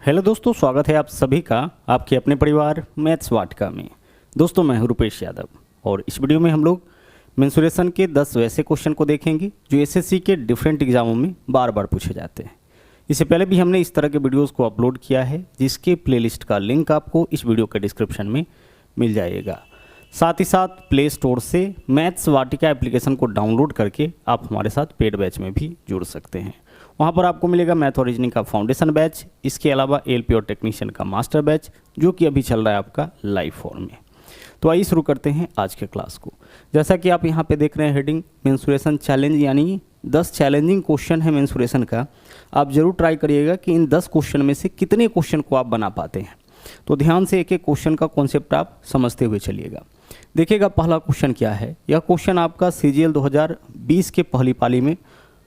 Hello दोस्तों, स्वागत है आप सभी का आपके अपने परिवार मैथ्स वाटिका में। दोस्तों मैं हूं रुपेश यादव और इस वीडियो में हम लोग मेंसुरेशन के 10 वैसे क्वेश्चन को देखेंगे जो एसएससी के डिफरेंट एग्जामों में बार बार पूछे जाते हैं। इससे पहले भी हमने इस तरह के वीडियोस को अपलोड किया है जिसके प्लेलिस्ट का लिंक आपको इस वीडियो के डिस्क्रिप्शन में मिल जाएगा। साथ ही साथ प्ले स्टोर से मैथ्स वाटिका एप्लीकेशन को डाउनलोड करके आप हमारे साथ पेड बैच में भी जुड़ सकते हैं। वहाँ पर आपको मिलेगा मैथ और रीजनिंग का फाउंडेशन बैच, इसके अलावा एलपी और टेक्नीशियन का मास्टर बैच जो कि अभी चल रहा है आपका लाइव फॉर्म में। तो आइए शुरू करते हैं आज के क्लास को। जैसा कि आप यहाँ पे देख रहे हैं हेडिंग मेंसुरेशन चैलेंज, यानी 10 चैलेंजिंग क्वेश्चन है मेंसुरेशन का। आप जरूर ट्राई करिएगा कि इन 10 क्वेश्चन में से कितने क्वेश्चन को आप बना पाते हैं। तो ध्यान से एक एक क्वेश्चन का कॉन्सेप्ट आप समझते हुए चलिएगा। देखिएगा पहला क्वेश्चन क्या है। यह क्वेश्चन आपका सीजीएल 2020 के पहली पाली में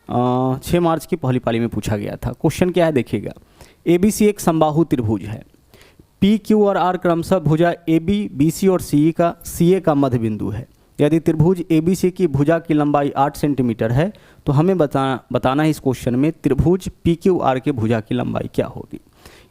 6 मार्च की पहली पाली में पूछा गया था। क्वेश्चन क्या है देखिएगा। एबीसी एक समबाहु त्रिभुज है। पी क्यू और आर क्रमशः भुजा एबी बीसी और सीए का मध्य बिंदु है। यदि त्रिभुज एबीसी की भुजा की लंबाई 8 सेंटीमीटर है तो हमें बताना है इस क्वेश्चन में त्रिभुज पी क्यू आर के भुजा की लंबाई क्या होगी।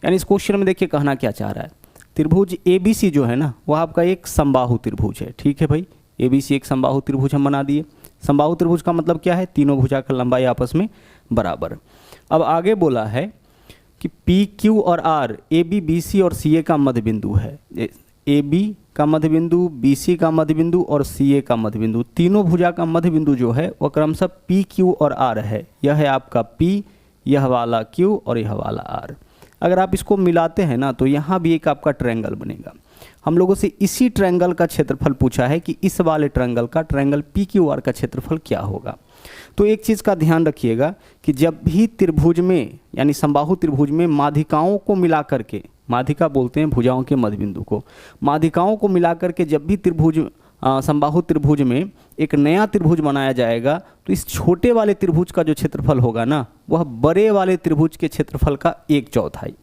यानी इस क्वेश्चन में देखिए कहना क्या चाह रहा है, त्रिभुज एबीसी जो है ना वह आपका एक समबाहु त्रिभुज है। ठीक है भाई, एबीसी एक समबाहु त्रिभुज हम बना दिए। समबाहु त्रिभुज का मतलब क्या है, तीनों भुजा का लंबाई आपस में बराबर। अब आगे बोला है कि पी क्यू और R A B B C और सी ए का मध्य बिंदु है। ए बी का मध्य बिंदु, बी सी का मध्य बिंदु और सी ए का मध्य बिंदु, तीनों भुजा का मध्य बिंदु जो है वह क्रमशः पी क्यू और आर है। यह है आपका पी, यह वाला क्यू और यह वाला आर। अगर आप इसको मिलाते हैं ना तो यहाँ भी एक आपका ट्रायंगल बनेगा। हम लोगों से इसी ट्रायंगल का क्षेत्रफल पूछा है कि इस वाले ट्रायंगल का, ट्रायंगल पी क्यू आर का क्षेत्रफल क्या होगा। तो एक चीज़ का ध्यान रखिएगा कि जब भी त्रिभुज में यानी समबाहु त्रिभुज में माध्यिकाओं को मिला करके, माध्यिका बोलते हैं भुजाओं के मध्य बिंदु को, माध्यिकाओं को मिला करके जब भी त्रिभुज समबाहु त्रिभुज में एक नया त्रिभुज बनाया जाएगा तो इस छोटे वाले त्रिभुज का जो क्षेत्रफल होगा ना वह बड़े वाले त्रिभुज के क्षेत्रफल का 1/4।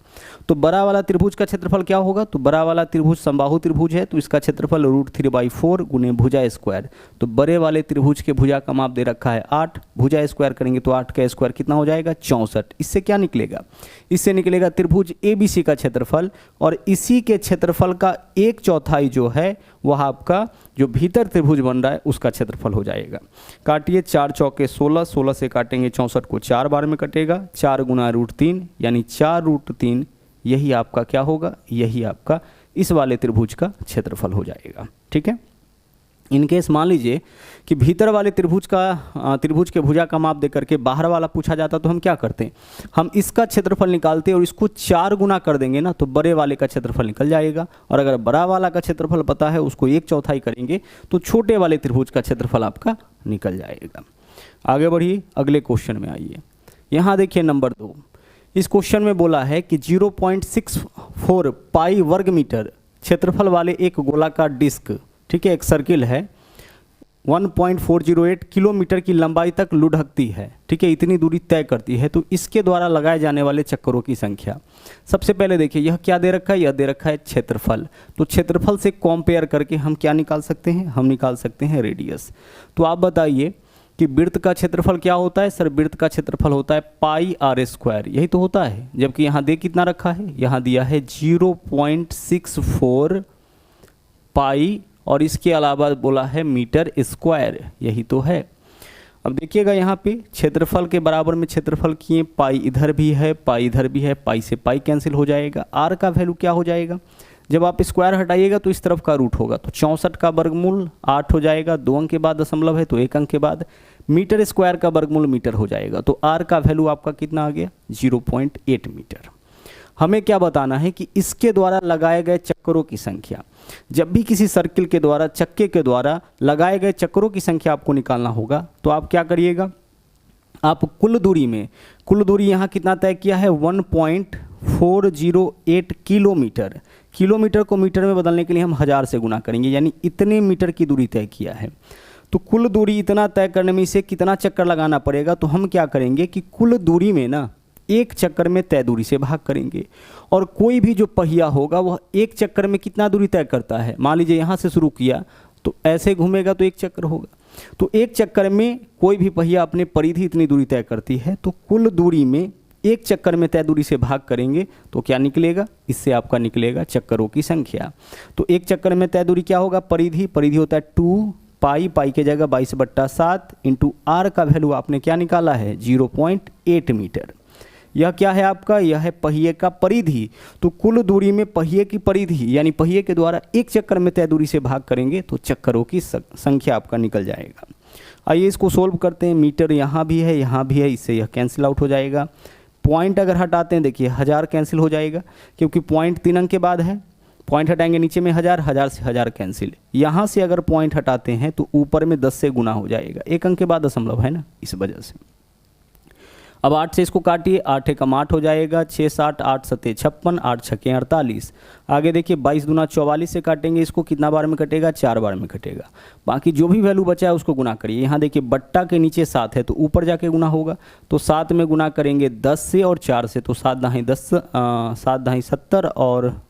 तो बड़ा वाला त्रिभुज का क्षेत्रफल क्या होगा, तो बड़ा वाला त्रिभुज समबाहु त्रिभुज है तो इसका क्षेत्रफल √3/4 गुने भुजा स्क्वायर। तो बड़े वाले त्रिभुज के भुजा का माप दे रखा है 8, भुजा स्क्वायर करेंगे तो 8 का स्क्वायर कितना हो जाएगा 64। इससे क्या निकलेगा, इससे निकलेगा त्रिभुज एबीसी का क्षेत्रफल और इसी के क्षेत्रफल का 1/4 जो है वह आपका जो भीतर त्रिभुज बन रहा है उसका क्षेत्रफल हो जाएगा। काटिए, 4 चौके 16, 16 से काटेंगे 64 को 4 बार में कटेगा, 4 गुना √3 यानी 4√3। यही आपका क्या होगा, यही आपका इस वाले त्रिभुज का क्षेत्रफल हो जाएगा। ठीक है। इनकेस मान लीजिए कि भीतर वाले त्रिभुज के भुजा का माप देकर के बाहर वाला पूछा जाता तो हम क्या करते हैं, हम इसका क्षेत्रफल निकालते और इसको 4 गुना कर देंगे ना तो बड़े वाले का क्षेत्रफल निकल जाएगा। और अगर बड़ा वाला का क्षेत्रफल पता है उसको 1/4 करेंगे तो छोटे वाले त्रिभुज का क्षेत्रफल आपका निकल जाएगा। आगे बढ़िए, अगले क्वेश्चन में आइए। यहाँ देखिए नंबर 2। इस क्वेश्चन में बोला है कि 0.64 पाई वर्ग मीटर क्षेत्रफल वाले एक गोलाकार डिस्क, ठीक है, एक सर्किल है, 1.408 किलोमीटर की लंबाई तक लुढ़कती है। ठीक है, इतनी दूरी तय करती है। तो इसके द्वारा लगाए जाने वाले चक्करों की संख्या। सबसे पहले देखिए यह क्या दे रखा है, यह दे रखा है क्षेत्रफल। तो क्षेत्रफल से कंपेयर करके हम क्या निकाल सकते हैं, हम निकाल सकते हैं रेडियस। तो आप बताइए कि वृत्त का क्षेत्रफल क्या होता है। सर वृत्त का क्षेत्रफल होता है पाई आर स्क्वायर, यही तो होता है। जबकि यहाँ दे कितना रखा है, यहाँ दिया है 0.64 पाई और इसके अलावा बोला है मीटर स्क्वायर, यही तो है। अब देखिएगा यहाँ पे क्षेत्रफल के बराबर में क्षेत्रफल किए, पाई इधर भी है, पाई इधर भी है, पाई से पाई कैंसिल हो जाएगा। आर का वैल्यू क्या हो जाएगा, जब आप स्क्वायर हटाइएगा तो इस तरफ का रूट होगा तो 64 का वर्गमूल 8 हो जाएगा। 2 अंक के बाद दशमलव है तो 1 अंक के बाद मीटर स्क्वायर का वर्गमूल मीटर हो जाएगा। तो आर का वैल्यू आपका कितना आ गया 0.8 मीटर। हमें क्या बताना है कि इसके द्वारा लगाए गए चक्करों की संख्या। जब भी किसी सर्किल के द्वारा, चक्के के द्वारा लगाए गए चक्करों की संख्या आपको निकालना होगा तो आप क्या करिएगा, आप कुल दूरी में, कुल दूरी यहाँ कितना तय किया है 1.408 किलोमीटर। किलोमीटर को मीटर में बदलने के लिए हम 1000 से गुना करेंगे, यानी इतने मीटर की दूरी तय किया है। तो कुल दूरी इतना तय करने में इसे कितना चक्कर लगाना पड़ेगा, तो हम क्या करेंगे कि कुल दूरी में ना एक चक्कर में तय दूरी से भाग करेंगे। और कोई भी जो पहिया होगा वह एक चक्कर में कितना दूरी तय करता है। मान लीजिए यहाँ से शुरू किया तो ऐसे घूमेगा तो एक चक्कर होगा। तो एक चक्कर में कोई भी पहिया अपने परिधि इतनी दूरी तय करती है। तो कुल दूरी में एक चक्कर में तय दूरी से भाग करेंगे तो क्या निकलेगा, इससे आपका निकलेगा चक्करों की संख्या। तो एक चक्कर में तय दूरी क्या होगा, परिधि, परिधि होता है 2 पाई, पाई के जगह 22/7 इंटू आर का वैल्यू आपने क्या निकाला है 0.8 मीटर। यह क्या है आपका, यह है पहिए का परिधि। तो कुल दूरी में पहिए की परिधि यानी पहिए के द्वारा एक चक्कर में तय दूरी से भाग करेंगे तो चक्करों की संख्या आपका निकल जाएगा। आइए इसको सोल्व करते हैं। मीटर यहाँ भी है, यहाँ भी है, इससे यह कैंसिल आउट हो जाएगा। पॉइंट अगर हटाते हैं देखिए 1000 कैंसिल हो जाएगा क्योंकि पॉइंट 3 अंक के बाद है। पॉइंट हटाएंगे नीचे में 1000, 1000 से 1000 कैंसिल। यहाँ से अगर पॉइंट हटाते हैं तो ऊपर में 10 से गुना हो जाएगा, एक अंक के बाद दशमलव है ना, इस वजह से। अब 8 से इसको काटिए, 8 एकम 8 हो जाएगा, 6 7 8 7 56, 8 6 48। आगे देखिए 22 दूना 44 से काटेंगे इसको, कितना बार में कटेगा, 4 बार में कटेगा। बाकी जो भी वैल्यू बचा है उसको गुना करिए। यहाँ देखिए बट्टा के नीचे 7 है तो ऊपर जाके गुना होगा, तो 7 में गुना करेंगे 10 से और 4 से, तो 7 दाहीं 10, 7 दाहीं 70 और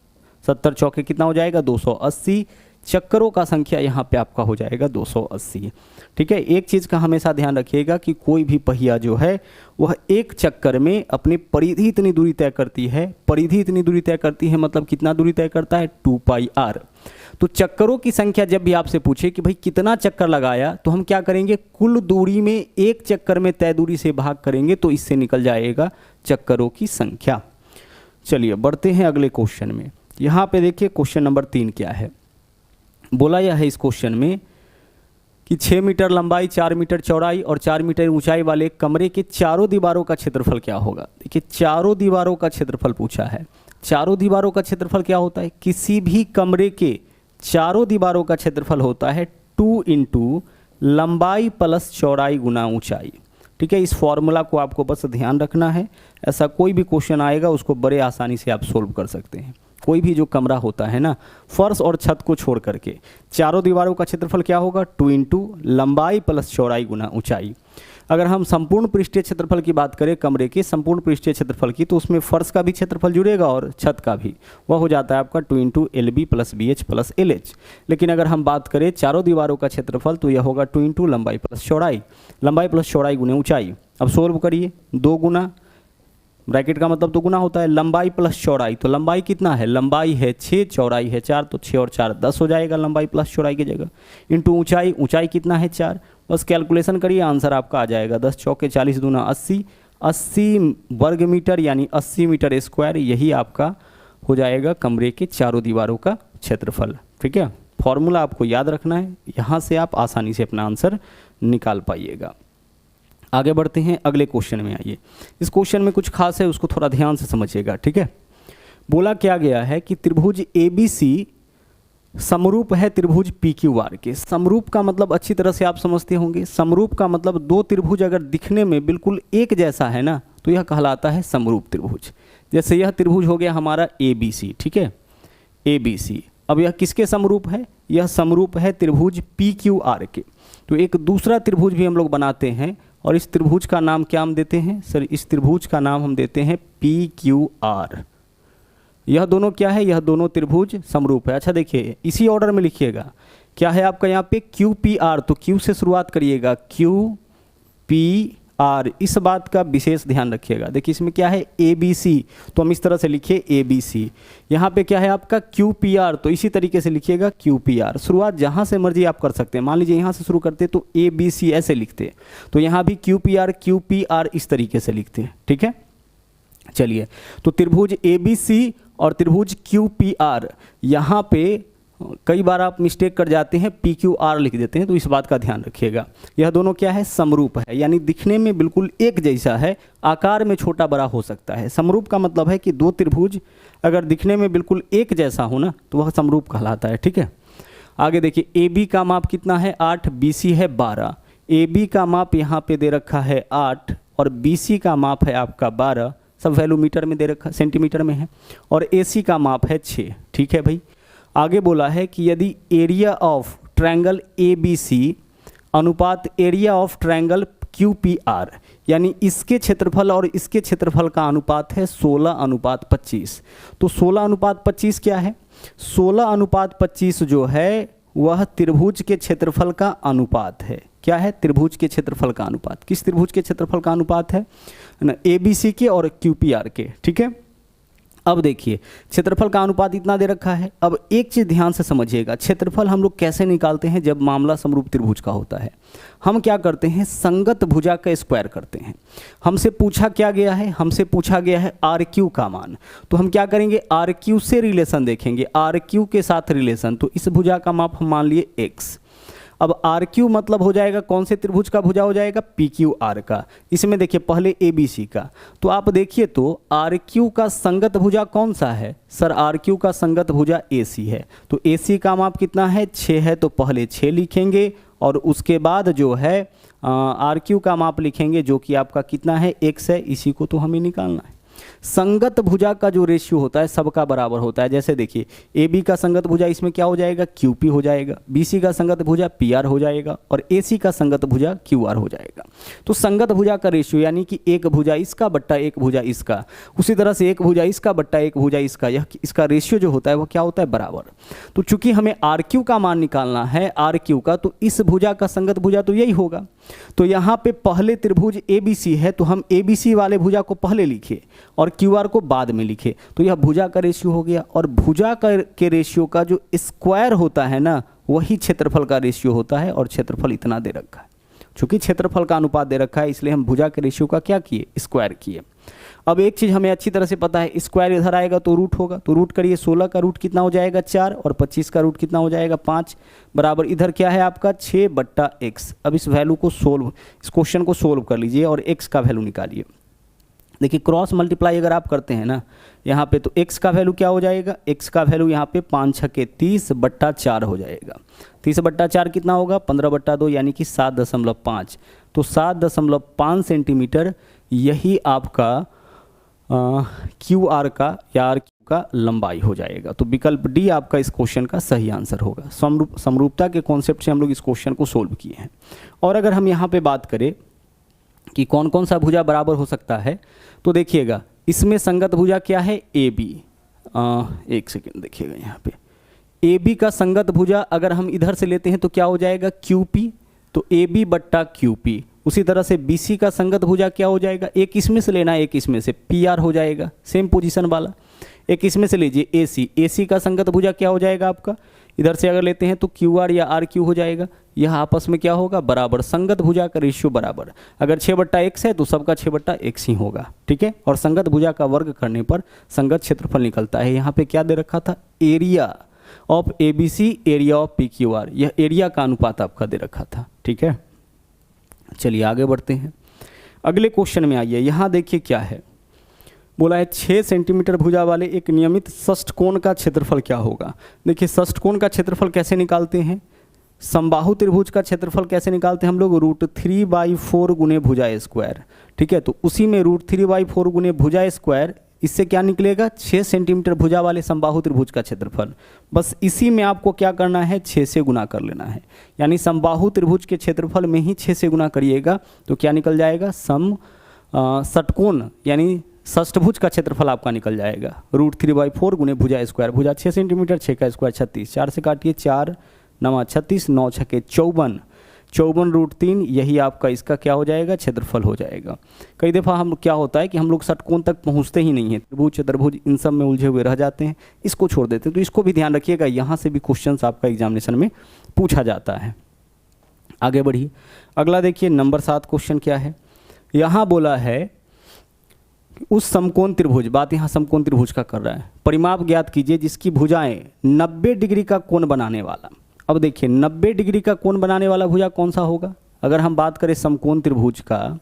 70 चौके कितना हो जाएगा 280। चक्करों का संख्या यहाँ पे आपका हो जाएगा 280। ठीक है, एक चीज़ का हमेशा ध्यान रखिएगा कि कोई भी पहिया जो है वह एक चक्कर में अपनी परिधि इतनी दूरी तय करती है। परिधि इतनी दूरी तय करती है मतलब कितना दूरी तय करता है 2 पाई आर। तो चक्करों की संख्या जब भी आपसे पूछे कि भाई कितना चक्कर लगाया तो हम क्या करेंगे, कुल दूरी में एक चक्कर में तय दूरी से भाग करेंगे तो इससे निकल जाएगा चक्करों की संख्या। चलिए बढ़ते हैं अगले क्वेश्चन में। यहाँ पे देखिए क्वेश्चन नंबर 3 क्या है। बोला यह है इस क्वेश्चन में कि 6 मीटर लंबाई, 4 मीटर चौड़ाई और 4 मीटर ऊंचाई वाले कमरे के चारों दीवारों का क्षेत्रफल क्या होगा। देखिए चारों दीवारों का क्षेत्रफल पूछा है। चारों दीवारों का क्षेत्रफल क्या होता है, किसी भी कमरे के चारों दीवारों का क्षेत्रफल होता है 2 इंटू लंबाई प्लस चौड़ाई गुना ऊंचाई। ठीक है, इस फॉर्मूला को आपको बस ध्यान रखना है। ऐसा कोई भी क्वेश्चन आएगा उसको बड़े आसानी से आप सोल्व कर सकते हैं। कोई भी जो कमरा होता है ना, फर्श और छत को छोड़ करके चारों दीवारों का क्षेत्रफल क्या होगा 2 इंटू लंबाई प्लस चौड़ाई गुना ऊंचाई। अगर हम संपूर्ण पृष्ठीय क्षेत्रफल की बात करें कमरे के संपूर्ण पृष्ठीय क्षेत्रफल की, तो उसमें फर्श का भी क्षेत्रफल जुड़ेगा और छत का भी, वह हो जाता है आपका 2 into LB plus BH plus LH। लेकिन अगर हम बात करें चारों दीवारों का क्षेत्रफल तो यह होगा 2 इंटू लंबाई प्लस चौड़ाई, लंबाई प्लस चौड़ाई गुने ऊंचाई। अब सोल्व करिए, 2 गुना, ब्रैकेट का मतलब 2 गुना होता है लंबाई प्लस चौड़ाई। तो लंबाई कितना है, लंबाई है 6, चौड़ाई है 4, तो 6 और 4 10 हो जाएगा लंबाई प्लस चौड़ाई की जगह, इंटू ऊंचाई, ऊंचाई कितना है 4। बस कैलकुलेशन करिए, आंसर आपका आ जाएगा 10 चौके 40 दूना 80, 80 वर्ग मीटर यानी 80 मीटर स्क्वायर। यही आपका हो जाएगा कमरे के चारों दीवारों का क्षेत्रफल। ठीक है, फॉर्मूला आपको याद रखना है, यहाँ से आप आसानी से अपना आंसर निकाल पाइएगा। आगे बढ़ते हैं अगले क्वेश्चन में। आइए, इस क्वेश्चन में कुछ खास है, उसको थोड़ा ध्यान से समझिएगा। ठीक है, बोला क्या गया है कि त्रिभुज ABC समरूप है त्रिभुज PQR के। समरूप का मतलब अच्छी तरह से आप समझते होंगे। समरूप का मतलब दो त्रिभुज अगर दिखने में बिल्कुल एक जैसा है ना तो यह कहलाता है समरूप त्रिभुज। जैसे यह त्रिभुज हो गया हमारा ABC। ठीक है, ABC। अब यह किसके समरूप है, यह समरूप है त्रिभुज PQR के। तो एक दूसरा त्रिभुज भी हम लोग बनाते हैं और इस त्रिभुज का नाम क्या हम देते हैं सर, इस त्रिभुज का नाम हम देते हैं PQR। यह दोनों क्या है, यह दोनों त्रिभुज समरूप है। अच्छा देखिए इसी ऑर्डर में लिखिएगा, क्या है आपका यहाँ पे QPR, तो Q से शुरुआत करिएगा, QPR। इस बात का विशेष ध्यान रखिएगा। देखिए इसमें क्या है ABC, तो हम इस तरह से लिखिए ABC। यहाँ पे क्या है आपका QPR, तो इसी तरीके से लिखिएगा QPR। शुरुआत जहाँ से मर्जी आप कर सकते हैं। मान लीजिए यहाँ से शुरू करते तो ABC ऐसे लिखते, तो यहाँ भी QPR इस तरीके से लिखते हैं। ठीक है, चलिए तो त्रिभुज ABC और त्रिभुज QPR, यहाँ पे कई बार आप मिस्टेक कर जाते हैं PQR लिख देते हैं, तो इस बात का ध्यान रखिएगा। यह दोनों क्या है, समरूप है, यानी दिखने में बिल्कुल एक जैसा है, आकार में छोटा बड़ा हो सकता है। समरूप का मतलब है कि दो त्रिभुज अगर दिखने में बिल्कुल एक जैसा हो ना तो वह समरूप कहलाता है। ठीक है, आगे देखिए AB का माप कितना है 8, BC है 12। AB का माप यहाँ पे दे रखा है 8 और BC का माप है आपका 12, सब वैल्यू मीटर में दे रखा, सेंटीमीटर में है, और AC का माप है 6। ठीक है भाई, आगे बोला है कि यदि एरिया ऑफ ट्रायंगल ABC अनुपात एरिया ऑफ ट्रायंगल QPR, यानी इसके क्षेत्रफल और इसके क्षेत्रफल का अनुपात है 16:25। तो 16:25 क्या है, 16:25 जो है वह त्रिभुज के क्षेत्रफल का अनुपात है। क्या है, त्रिभुज के क्षेत्रफल का अनुपात। किस त्रिभुज के क्षेत्रफल का अनुपात है, ना ABC के और QPR के, ठीक है। अब देखिए क्षेत्रफल का अनुपात इतना दे रखा है। अब एक चीज़ ध्यान से समझिएगा, क्षेत्रफल हम लोग कैसे निकालते हैं जब मामला समरूप त्रिभुज का होता है। हम क्या करते हैं, संगत भुजा का स्क्वायर करते हैं। हमसे पूछा क्या गया है, हमसे पूछा गया है RQ का मान, तो हम क्या करेंगे, RQ से रिलेशन देखेंगे, RQ के साथ रिलेशन। तो इस भुजा का माप हम मान लिए x। अब RQ मतलब हो जाएगा कौन से त्रिभुज का भुजा हो जाएगा, PQR का। इसमें देखिए पहले ABC का, तो आप देखिए तो RQ का संगत भुजा कौन सा है, सर RQ का संगत भुजा AC है। तो AC का माप कितना है, 6 है, तो पहले 6 लिखेंगे और उसके बाद जो है RQ का माप लिखेंगे जो कि आपका कितना है, x है। इसी को तो हमें निकालना है। संगत भुजा का जो रेशियो होता है सबका बराबर होता है। जैसे देखिए AB का संगत भुजा इसमें क्या हो जाएगा, QP हो जाएगा, BC का संगत भुजा PR हो जाएगा और AC का संगत भुजा QR हो जाएगा। तो संगत भुजा का रेशियो यानी कि एक भुजा इसका बट्टा एक भुजा इसका, उसी तरह से एक भुजा इसका बट्टा एक भुजा इसका, यह इसका रेशियो जो होता है वो क्या होता है, बराबर। तो चूंकि हमें RQ का मान निकालना है, RQ का, तो इस भुजा का संगत भुजा तो यही होगा। तो यहाँ पे पहले त्रिभुज ABC है तो हम ABC वाले भुजा को पहले लिखे और QR को बाद में लिखे। तो यह भुजा का रेशियो हो गया। और भुजा के रेशियो का जो स्क्वायर होता है ना, वही क्षेत्रफल का रेशियो होता है। और क्षेत्रफल इतना दे रखा है, चूंकि क्षेत्रफल का अनुपात दे रखा है इसलिए हम भुजा के रेशियो का क्या किए, स्क्वायर किए। अब एक चीज़ हमें अच्छी तरह से पता है, स्क्वायर इधर आएगा तो रूट होगा, तो रूट करिए, 16 का रूट कितना हो जाएगा, 4, और 25 का रूट कितना हो जाएगा, 5, बराबर इधर क्या है आपका 6/x। अब इस वैल्यू को इस क्वेश्चन को सोल्व कर लीजिए और x का वैल्यू निकालिए। देखिए क्रॉस मल्टीप्लाई अगर आप करते हैं ना यहाँ पे, तो x का वैल्यू क्या हो जाएगा, x का वैल्यू यहाँ पे 5 छके 30/4 हो जाएगा। 30/4 कितना होगा, 15/2 यानी कि 7.5। तो 7.5 सेंटीमीटर यही आपका QR का या RQ का लंबाई हो जाएगा। तो विकल्प डी आपका इस क्वेश्चन का सही आंसर होगा। समरूपता के कॉन्सेप्ट से हम लोग इस क्वेश्चन को सोल्व किए हैं। और अगर हम यहाँ पे बात करें कि कौन कौन सा भुजा बराबर हो सकता है, तो देखिएगा इसमें संगत भुजा क्या है, AB। एक सेकेंड देखिएगा यहाँ पे AB का संगत भुजा अगर हम इधर से लेते हैं तो क्या हो जाएगा, QP। तो AB/QP। उसी तरह से BC का संगत भुजा क्या हो जाएगा, एक इसमें से लेना है, एक इसमें से, PR हो जाएगा, सेम पोजीशन वाला। एक इसमें से लीजिए AC का संगत भुजा क्या हो जाएगा आपका, इधर से अगर लेते हैं तो QR या RQ हो जाएगा। यह आपस में क्या होगा, बराबर। संगत भुजा का रेशियो बराबर। अगर 6/x है तो सबका 6/x ही होगा, ठीक है। और संगत भुजा का वर्ग करने पर संगत क्षेत्रफल निकलता है। यहाँ पे क्या दे रखा था, area of ABC, area of PQR। यह एरिया का अनुपात आपका दे रखा था, ठीक है। चलिए आगे बढ़ते हैं, अगले क्वेश्चन में आइए। यहाँ देखिए क्या है, बोला है 6 सेंटीमीटर भुजा वाले एक नियमित षष्ठकोण का क्षेत्रफल क्या होगा। देखिए षष्ठकोण का क्षेत्रफल कैसे निकालते हैं, समबाहु त्रिभुज का क्षेत्रफल कैसे निकालते हैं हम लोग, √3/4 गुने भुजा स्क्वायर, ठीक है। तो उसी में √3/4 गुने भुजा स्क्वायर, इससे क्या निकलेगा, 6 सेंटीमीटर भुजा वाले समबाहु त्रिभुज का क्षेत्रफल। बस इसी में आपको क्या करना है, 6 से गुना कर लेना है। यानी समबाहु त्रिभुज के क्षेत्रफल में ही 6 से गुना करिएगा तो क्या निकल जाएगा, षटकोण यानी षष्ठभुज का क्षेत्रफल आपका निकल जाएगा। √3/4 गुने भुजा स्क्वायर। भुजा 6 सेंटीमीटर, 6 का स्क्वायर 36, 4 से काटिए, 4 9 36, 9 छके 54, 54√3 यही आपका इसका क्या हो जाएगा, क्षेत्रफल हो जाएगा। कई दफ़ा हम क्या होता है कि हम लोग षटकोण तक पहुंचते ही नहीं हैं, त्रिभुज चतुर्भुज इन सब में उलझे हुए रह जाते हैं, इसको छोड़ देते हैं। तो इसको भी ध्यान रखिएगा, यहाँ से भी क्वेश्चंस आपका एग्जामिनेशन में पूछा जाता है। आगे बढ़िए, अगला देखिए नंबर 7 क्वेश्चन क्या है। यहाँ बोला है उस समकोण त्रिभुज, बात यहाँ समकोण त्रिभुज का कर रहा है, परिमाप ज्ञात कीजिए जिसकी भुजाएं 90 डिग्री का कोण बनाने वाला। अब देखिए 90 डिग्री का कोण बनाने वाला भुजा कौन सा होगा। अगर हम बात करें समकोण त्रिभुज का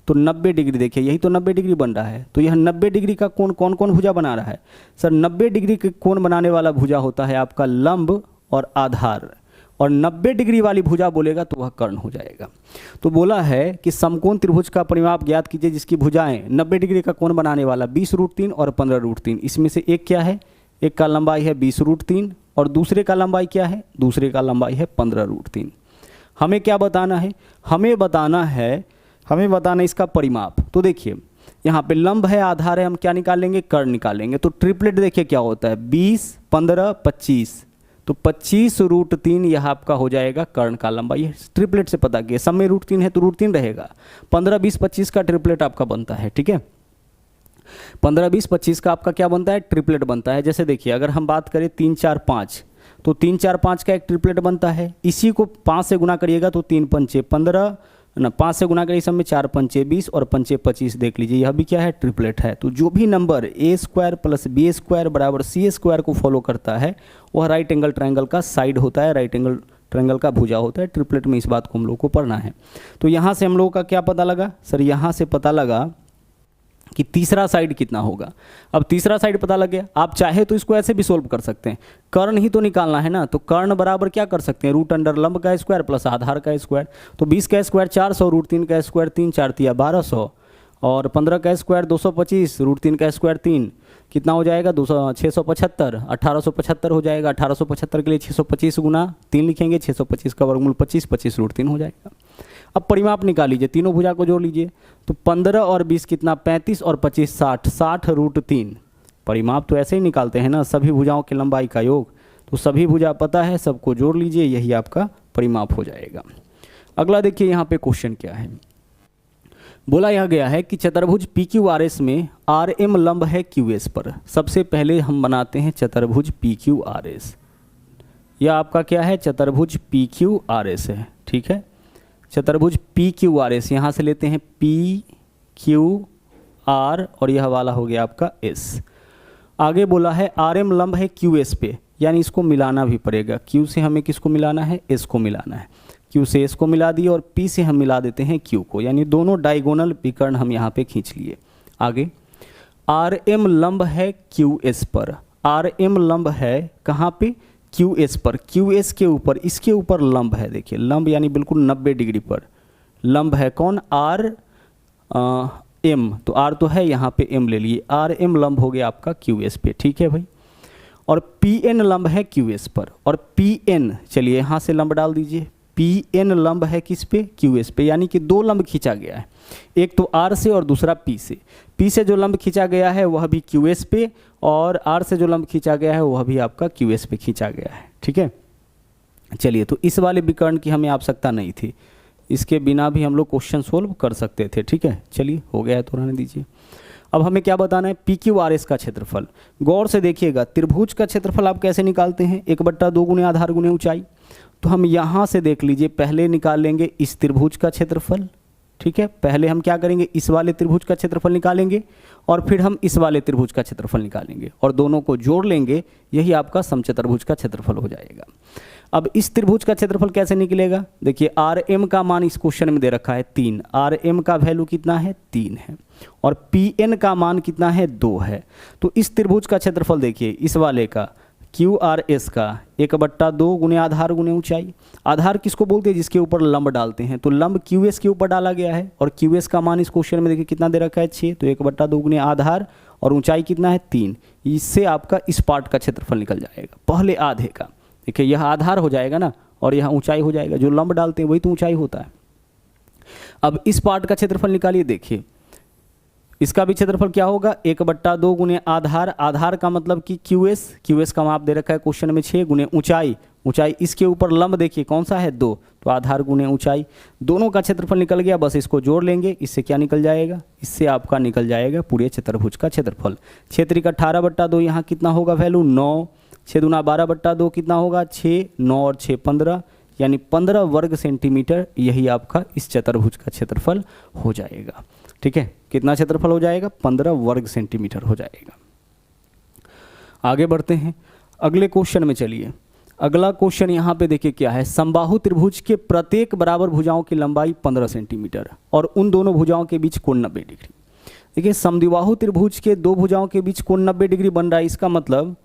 तो 90 डिग्री, देखिए यही तो 90 डिग्री बन रहा है। तो यह 90 डिग्री का कोण कौन कौन भुजा बना रहा है, सर 90 डिग्री के कोण बनाने वाला भुजा होता है आपका लंब और आधार, और 90 डिग्री वाली भुजा बोलेगा तो वह कर्ण हो जाएगा। तो बोला है कि समकोण त्रिभुज का परिमाप ज्ञात कीजिए जिसकी भुजाएं 90 डिग्री का कोण बनाने वाला 20√3 और 15√3। इसमें से एक क्या है, एक का लंबाई है 20√3 और दूसरे का लंबाई क्या है, दूसरे का लंबाई है 15√3। हमें क्या बताना है, हमें बताना इसका परिमाप। तो देखिए यहाँ पे लंब है, आधार है, हम क्या निकालेंगे, कर्ण निकालेंगे। तो ट्रिपलेट देखिए क्या होता है, 20 15 25, तो 25√3 यह आपका हो जाएगा कर्ण का लंबाई। ये ट्रिपलेट से पता किया, सब में √3 है तो √3 रहेगा। 15, 20, 25 का ट्रिपलेट आपका बनता है, ठीक है। 15, 20, 25 का आपका क्या बनता है, ट्रिपलेट बनता है। जैसे देखिए अगर हम बात करें 3, 4, 5, तो 3, 4, 5 का एक ट्रिपलेट बनता है। इसी को 5 से गुना करिएगा तो 3 पंचे 15 ना, 5 से गुना करिए, सब में 4 पंचे 20 और पंचे 25। देख लीजिए यह भी क्या है, ट्रिपलेट है। तो जो भी नंबर a² + b² बराबर c² को फॉलो करता है वह राइट एंगल ट्रायंगल का साइड होता है, राइट एंगल ट्रायंगल का भुजा होता है। ट्रिपलेट में इस बात को हम लोग को पढ़ना है। तो यहाँ से हम लोगों का क्या पता लगा सर, यहाँ से पता लगा कि तीसरा साइड कितना होगा। अब तीसरा साइड पता लग गया, आप चाहे तो इसको ऐसे भी सोल्व कर सकते हैं, कर्ण ही तो निकालना है ना। तो कर्ण बराबर क्या कर सकते हैं, √ लंब का स्क्वायर प्लस आधार का स्क्वायर। तो 20 का स्क्वायर 400, √3 का स्क्वायर 3, 4 × 1200 और 15 का स्क्वायर 225, √3 का स्क्वायर 3, कितना हो जाएगा 675, 1875 हो जाएगा। 1875 के लिए 625 गुना 3 लिखेंगे, 625 का वर्गमूल 25, 25 √3 हो जाएगा। अब परिमाप निकाल लीजिए, तीनों भुजा को जोड़ लीजिए। तो 15 और 20 कितना, 35 और 25 60, 60 √3। परिमाप तो ऐसे ही निकालते हैं ना, सभी भुजाओं की लंबाई का योग। तो सभी भुजा पता है, सबको जोड़ लीजिए, यही आपका परिमाप हो जाएगा। अगला देखिए यहाँ पे क्वेश्चन क्या है। बोला यह गया है कि चतुर्भुज PQRS में RM लंब है QS पर। सबसे पहले हम बनाते हैं चतुर्भुज PQRS। यह आपका क्या है, चतुर्भुज PQRS है, ठीक है। चतुर्भुज PQRS, यहाँ से लेते हैं PQR और यह वाला हो गया आपका S। आगे बोला है RM लंब है QS पे, यानी इसको मिलाना भी पड़ेगा। Q से हमें किसको मिलाना है, S को मिलाना है। Q से S को मिला दिए और P से हम मिला देते हैं Q को, यानी दोनों डायगोनल विकर्ण हम यहाँ पे खींच लिए। आगे RM लंब है QS पर। RM लंब है कहाँ पे, QS पर। QS के ऊपर, इसके ऊपर लंब है, देखिए लंब यानी बिल्कुल 90 डिग्री पर लंब है। कौन, RM। तो R तो है, यहाँ पे M ले लिए। RM लंब हो गया आपका QS पे, ठीक है भाई। और PN लंब है QS पर। और PN, चलिए यहाँ से लंब डाल दीजिए। PN लंब है किस पे, QS पे, यानी कि दो लंब खींचा गया है, एक तो R से और दूसरा P से। P से जो लंब खींचा गया है वह भी QS पे, और R से जो लंब खींचा गया है वह भी आपका QS पे खींचा गया है, ठीक है। चलिए, तो इस वाले विकर्ण की हमें आवश्यकता नहीं थी, इसके बिना भी हम लोग क्वेश्चन सोल्व कर सकते थे, ठीक है। चलिए, हो गया है तो रहने दीजिए। अब हमें क्या बताना है, PQRS का क्षेत्रफल। गौर से देखिएगा, त्रिभुज का क्षेत्रफल आप कैसे निकालते हैं, 1/2 गुने आधार गुने ऊंचाई। तो हम यहाँ से देख लीजिए, पहले निकाल लेंगे इस त्रिभुज का क्षेत्रफल, ठीक है। पहले हम क्या करेंगे, इस वाले त्रिभुज का क्षेत्रफल निकालेंगे और फिर हम इस वाले त्रिभुज का क्षेत्रफल निकालेंगे और दोनों को जोड़ लेंगे, यही आपका समचतुर्भुज का क्षेत्रफल हो जाएगा। अब इस त्रिभुज का क्षेत्रफल कैसे निकलेगा, देखिए RM का मान इस क्वेश्चन में दे रखा है 3, RM का वैल्यू कितना है, 3 है, और PN का मान कितना है, 2 है। तो इस त्रिभुज का क्षेत्रफल देखिए, इस वाले का QRS का 1/2 गुने आधार गुने ऊंचाई। आधार किसको बोलते हैं, जिसके ऊपर लंब डालते हैं। तो लंब QS के ऊपर डाला गया है और QS का मान इस क्वेश्चन में देखिए कितना दे रखा है, 6। तो 1/2 गुने आधार और ऊंचाई कितना है, 3। इससे आपका इस पार्ट का क्षेत्रफल निकल जाएगा, पहले आधे का। देखिए यह आधार हो जाएगा ना, और यह ऊंचाई हो जाएगा। जो लंब डालते हैं वही तो ऊंचाई होता है। अब इस पार्ट का क्षेत्रफल निकालिए, देखिए इसका भी क्षेत्रफल क्या होगा, 1/2 गुने आधार, आधार का मतलब कि QS का माप दे रखा है क्वेश्चन में 6, गुने ऊंचाई, ऊंचाई इसके ऊपर लंब देखिए कौन सा है, 2। तो आधार गुने ऊंचाई, दोनों का क्षेत्रफल निकल गया। बस इसको जोड़ लेंगे, इससे क्या निकल जाएगा, इससे आपका निकल जाएगा पूरे चतुर्भुज का क्षेत्रफल। 6 × 18/2, यहाँ कितना होगा वैल्यू, 9। 6 दूना 12/2 कितना होगा, 6। 9 और 6 15, यानी 15 वर्ग सेंटीमीटर, यही आपका इस चतुर्भुज का क्षेत्रफल हो जाएगा, ठीक है। कितना क्षेत्रफल हो जाएगा, 15 वर्ग सेंटीमीटर हो जाएगा। आगे बढ़ते हैं अगले क्वेश्चन में। चलिए, अगला क्वेश्चन यहाँ पे देखिए क्या है, समबाहु त्रिभुज के प्रत्येक बराबर भुजाओं की लंबाई 15 सेंटीमीटर और उन दोनों भुजाओं के बीच कोण 90 डिग्री। देखिए, समद्विबाहु त्रिभुज के दो भुजाओं के बीच कोण 90 डिग्री बन रहा है। इसका मतलब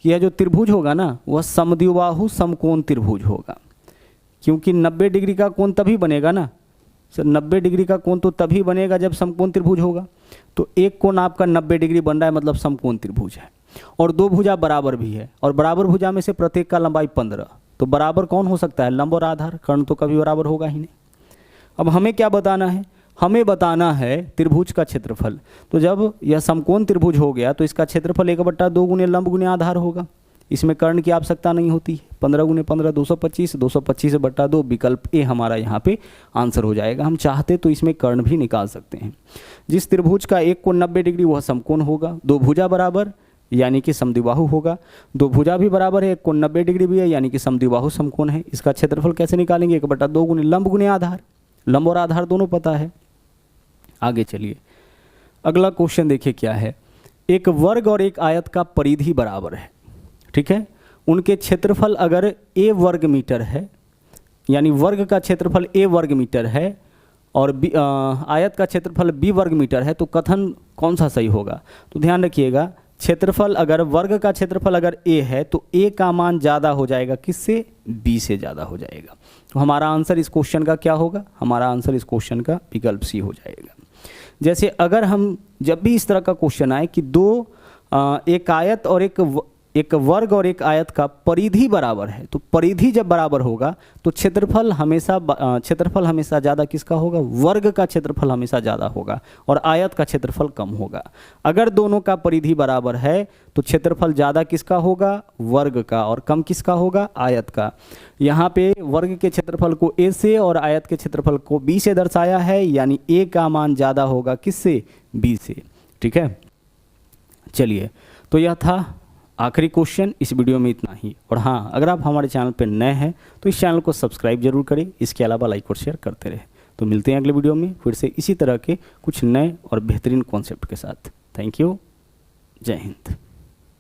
कि यह जो त्रिभुज होगा ना, वह समद्विबाहु समकोण त्रिभुज होगा, क्योंकि 90 डिग्री का कोण तभी बनेगा ना सर, 90 डिग्री का कोण तो तभी बनेगा जब समकोण त्रिभुज होगा। तो एक कोण आपका 90 डिग्री बन रहा है, मतलब समकोण त्रिभुज है, और दो भुजा बराबर भी है, और बराबर भुजा में से प्रत्येक का लंबाई 15। तो बराबर कौन हो सकता है, लंब और आधार, कर्ण तो कभी बराबर होगा ही नहीं। अब हमें क्या बताना है, हमें बताना है त्रिभुज का क्षेत्रफल। तो जब यह समकोण त्रिभुज हो गया तो इसका क्षेत्रफल 1/2 गुने लंब गुने आधार होगा। इसमें कर्ण की आवश्यकता नहीं होती है, 15 गुने 15 225, 225 बटा 2, विकल्प ए हमारा यहाँ पे आंसर हो जाएगा। हम चाहते तो इसमें कर्ण भी निकाल सकते हैं। जिस त्रिभुज का एक कोण 90 डिग्री वह समकोण होगा। दो भुजा बराबर यानी कि समद्विबाहु होगा। दो भुजा भी बराबर है, एक कोण 90 डिग्री भी है यानी कि समद्विबाहु समकोण है। इसका क्षेत्रफल कैसे निकालेंगे? 1/2 गुने लंब गुने आधार, लंब और आधार दोनों पता है। आगे चलिए, अगला क्वेश्चन देखिए क्या है। एक वर्ग और एक आयत का परिधि बराबर है, ठीक है। उनके क्षेत्रफल अगर a वर्ग मीटर है, यानी वर्ग का क्षेत्रफल a वर्ग मीटर है और आयत का क्षेत्रफल b वर्ग मीटर है, तो कथन कौन सा सही होगा? तो ध्यान रखिएगा, क्षेत्रफल अगर वर्ग का क्षेत्रफल अगर a है तो a का मान ज़्यादा हो जाएगा किससे? b से ज़्यादा हो जाएगा। तो हमारा आंसर इस क्वेश्चन का क्या होगा? हमारा आंसर इस क्वेश्चन का विकल्प सी हो जाएगा। जैसे अगर हम जब भी इस तरह का क्वेश्चन आए कि एक आयत और एक वर्ग और एक आयत का परिधि बराबर है, तो परिधि जब बराबर होगा तो क्षेत्रफल हमेशा ज़्यादा किसका होगा? वर्ग का क्षेत्रफल हमेशा ज़्यादा होगा और आयत का क्षेत्रफल कम होगा। अगर दोनों का परिधि बराबर है तो क्षेत्रफल ज़्यादा किसका होगा? वर्ग का, और कम किसका होगा? आयत का। यहाँ पे वर्ग के क्षेत्रफल को a से और आयत के क्षेत्रफल को b से दर्शाया है, यानी a का मान ज़्यादा होगा किससे? b से, ठीक है। चलिए, तो यह था आखिरी क्वेश्चन। इस वीडियो में इतना ही। और हाँ, अगर आप हमारे चैनल पर नए हैं तो इस चैनल को सब्सक्राइब जरूर करें। इसके अलावा लाइक और शेयर करते रहें। तो मिलते हैं अगले वीडियो में फिर से इसी तरह के कुछ नए और बेहतरीन कॉन्सेप्ट के साथ। Thank you. जय हिंद।